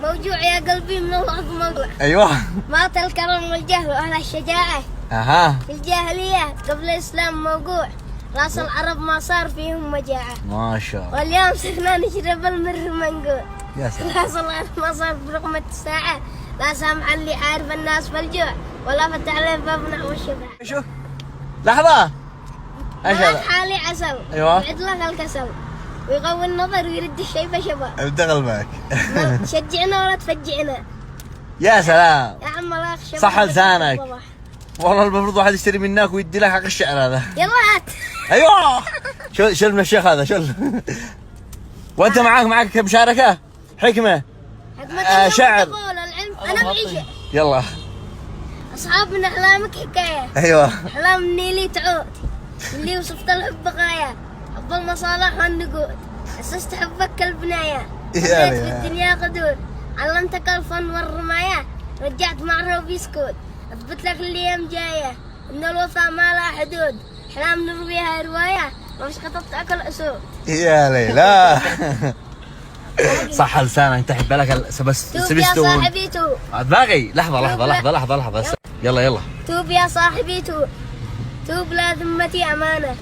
موجوع يا قلبي من الأرض موضوع. ايوه. مات الكرم والجهل وأهل الشجاعة. اها. في الجاهلية قبل الإسلام موقوع. راس العرب ما صار فيهم مجاعة. ما شاء الله. واليوم صرنا نشرب المر منقوع. يا سلام. راس العرب ما صار برقمة الساعة. لا سامح اللي عارف الناس بالجوع ولا فتح عليه بابنا والشبع. شوف لحظة. ايش هذا؟ حالي عسل. ايوه. يعد لك الكسل ويقوي النظر ويرد الشيبة شباب. ابدا قلبك. تشجعنا ولا تفجعنا. يا سلام. يا عم الله شباب. صح لسانك. والله المفروض واحد يشتري منك ويدي لك حق الشعر هذا. يلا هات. ايوه. شل من الشيخ هذا شل. وانت معك مشاركة حكمة. شعر. العلم انا بعيش. يلا. اصحاب من احلامك حكاية. ايوه. احلام النيلي تعود. اللي وصفت الحب غاية. حب المصالح والنقود. اسست حبك كالبناية. يا في الدنيا قدور. علمتك الفن والرماية. رجعت معروف بسكوت. اثبت لك الايام جاية. ان الوفاء ما لها حدود. احلام نرويها رواية. ومش خطبت اكل اسود. يا ليلى. صح لسانك. انت حب لك سبستون. توب يا صاحبي توب. باقي لحظة. يلا. توب يا صاحبي توب. توب لا ذمتي امانة.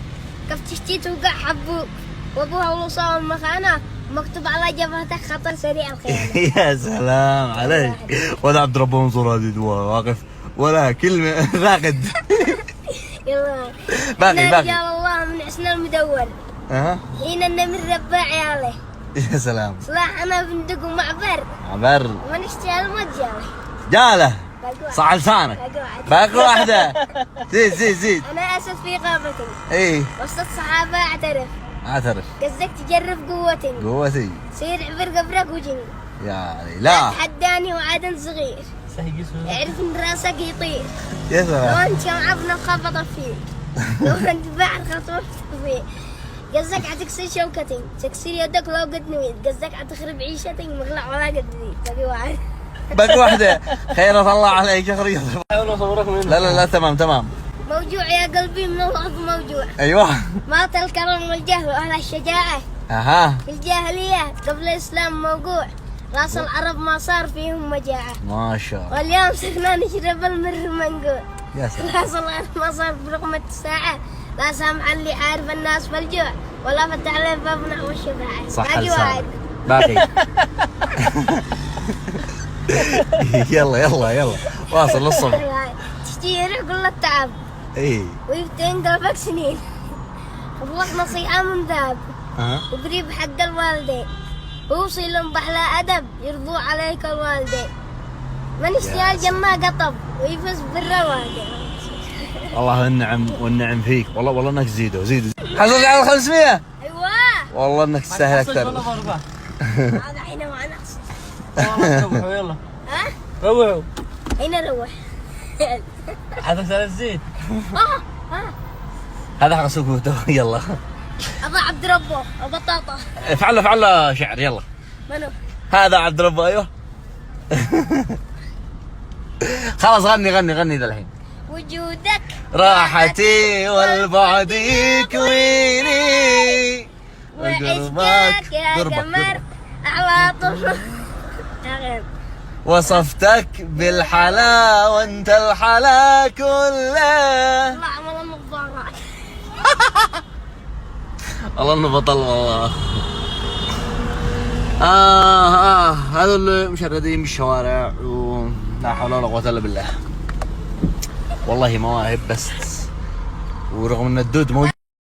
كيف تشتي توقع حبوك. وابوها الوصال المخانة. مكتوب على جبهتك خطر سريع الخيانة. يا سلام عليك. ولا عبد ربه منصور هذه واقف ولا كلمة راقد. يلا. باقي. رجال الله من حسن المدور. اها. حين النمر ربى عياله. يا سلام. سلاح انا بندق ومعبر. عبر. وما نشتغل المجال. جاله. صح لسانك. باقي واحدة. زيد. انا اسد في غابتي. ايه. وسط الصحابة اعترف. قصدك تجرب قوتي. سير عبر قبرك وجني. يا لا. تحداني وعدن صغير. اعرف ان راسك يطير. يا سلام. لو انت معبنا خبط فيه. لو انت بعد خطوة فيه. قصدك عتكسر شوكتي. تكسر يدك لو قد نويت. قصدك عتخرب عيشتي مغلع ولا قد نويت. باقي واحدة. خيرة الله عليك شهرية. لا تمام. موجوع يا قلبي من الأرض موجوع. ايوه. مات الكرم والجهل وأهل الشجاعة. اها. في الجاهلية قبل الإسلام موقوع. راس العرب ما صار فيهم مجاعة. ما شاء الله. واليوم صرنا نشرب المر منقوع. يا سلام. راس العرب ما صار برقمة الساعة. لا سامح اللي عارف الناس بالجوع ولا فتح عليه بابنا والشفاعة. صح لسانك. باقي. يلا واصل للصبح. تشتي يروح كل التعب. ايه. ويفتن قلبك سنين. وفلك نصيحة من ذهب. وقريب حق الوالدين. ووصي لهم بأحلى أدب يرضوا عليك الوالدين. من اشتهى الجنة قطب ويفوز بر الوالدين. الله والنعم فيك. والله انك زيدوا. حصلت على 500. ايوه. والله انك تستاهل اكثر. هذا حين ما نقص. روحوا يلا. ها؟ روحوا. أين نروح؟ هذا سال الزيت. هذا حق سوق. يلا. أبا عبد ربه وبطاطا. فعل شعر يلا. منو؟ هذا عبد ربه. ايوه. خلاص غني ذا الحين. وجودك راحتي والبعد يكويني. وعشقك يا قمر على طول. وصفتك بالحلا وانت الحلا كله. الله عمل النظارات. الله انه بطل والله. هذول اللي مشردين بالشوارع لا حول ولا قوة الا بالله. والله مواهب بس. ورغم ان الدود موجود.